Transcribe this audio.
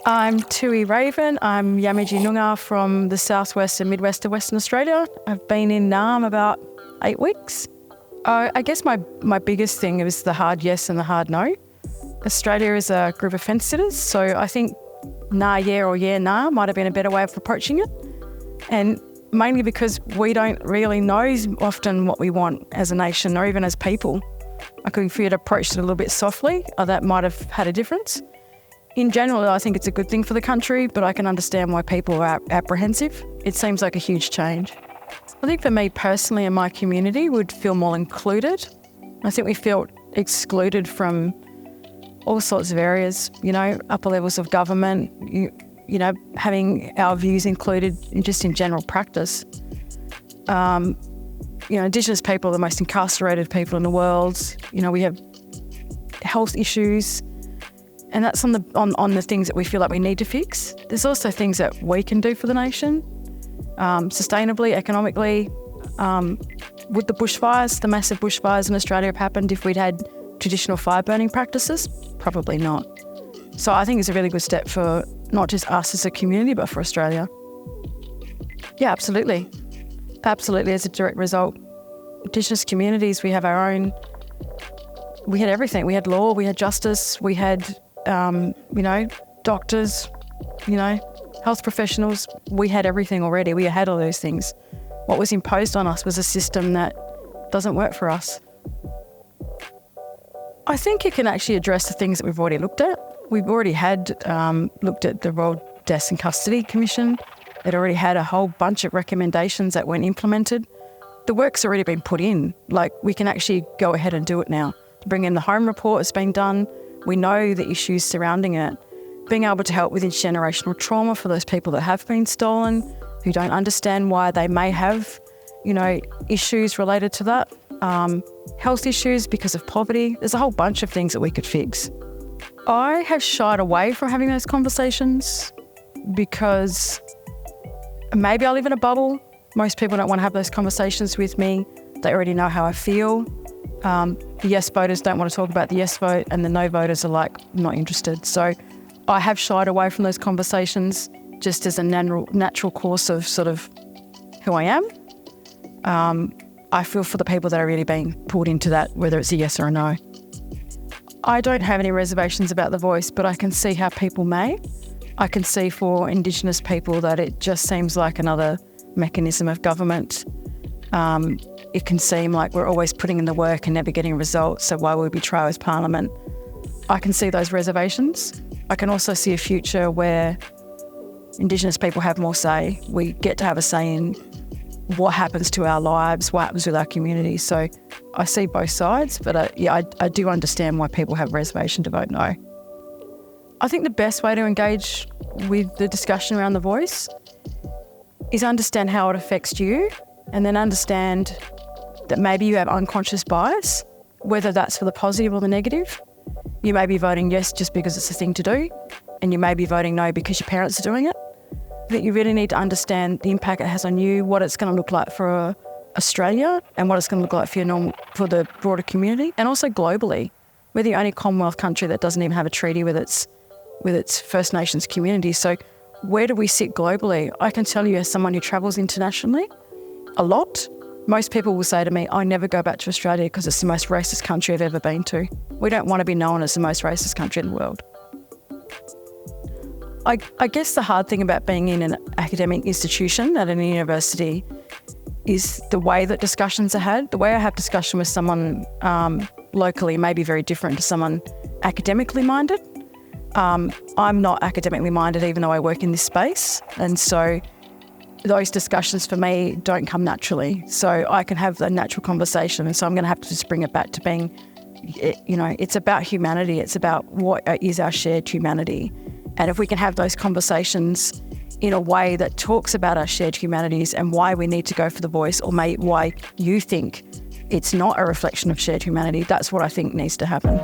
I'm Tui Raven. I'm Yamaji Noongar from the southwest and midwest of Western Australia. I've been in Naarm about 8 weeks. I guess my biggest thing is the hard yes and the hard no. Australia is a group of fence sitters, so I think nah, yeah or yeah, nah might have been a better way of approaching it. And mainly because we don't really know often what we want as a nation or even as people. I think if we had approached it a little bit softly, that might have had a difference. In general, I think it's a good thing for the country, but I can understand why people are apprehensive. It seems like a huge change. I think for me personally and my community would feel more included. I think we felt excluded from all sorts of areas, upper levels of government, having our views included just in general practice. Indigenous people are the most incarcerated people in the world. We have health issues. And that's on the things that we feel like we need to fix. There's also things that we can do for the nation, sustainably, economically. Would the bushfires, the massive bushfires in Australia have happened if we'd had traditional fire burning practices? Probably not. So I think it's a really good step for not just us as a community, but for Australia. Yeah, absolutely. Absolutely, as a direct result. Indigenous communities, we have our own, we had everything. We had law, we had justice, we had doctors, health professionals. We had everything already. We had all those things. What was imposed on us was a system that doesn't work for us. I think it can actually address the things that we've already looked at. We've already had looked at the Royal Deaths in Custody Commission. It already had a whole bunch of recommendations that weren't implemented. The work's already been put in. We can actually go ahead and do it now. To bring in the home report has been done. We know the issues surrounding it. Being able to help with intergenerational trauma for those people that have been stolen, who don't understand why they may have, issues related to that. Health issues because of poverty. There's a whole bunch of things that we could fix. I have shied away from having those conversations because maybe I live in a bubble. Most people don't want to have those conversations with me. They already know how I feel. The yes voters don't want to talk about the yes vote, and the no voters are not interested. So I have shied away from those conversations just as a natural course of sort of who I am. I feel for the people that are really being pulled into that, whether it's a yes or a no. I don't have any reservations about the voice, but I can see how people may. I can see for Indigenous people that it just seems like another mechanism of government. It can seem like we're always putting in the work and never getting results, so why would we try with Parliament? I can see those reservations. I can also see a future where Indigenous people have more say. We get to have a say in what happens to our lives, what happens with our community. So I see both sides, but I do understand why people have reservation to vote no. I think the best way to engage with the discussion around the voice is understand how it affects you, and then understand that maybe you have unconscious bias, whether that's for the positive or the negative. You may be voting yes just because it's a thing to do, and you may be voting no because your parents are doing it. I think you really need to understand the impact it has on you, what it's going to look like for Australia, and what it's going to look like for the broader community, and also globally. We're the only Commonwealth country that doesn't even have a treaty with its First Nations community. So where do we sit globally? I can tell you, as someone who travels internationally a lot, most people will say to me, I never go back to Australia because it's the most racist country I've ever been to. We don't want to be known as the most racist country in the world. I guess the hard thing about being in an academic institution at a university is the way that discussions are had. The way I have discussion with someone locally may be very different to someone academically minded. I'm not academically minded, even though I work in this space. And so those discussions for me don't come naturally. So I can have a natural conversation. And so I'm going to have to just bring it back to being, it's about humanity. It's about what is our shared humanity. And if we can have those conversations in a way that talks about our shared humanities and why we need to go for the voice, or why you think it's not a reflection of shared humanity, that's what I think needs to happen.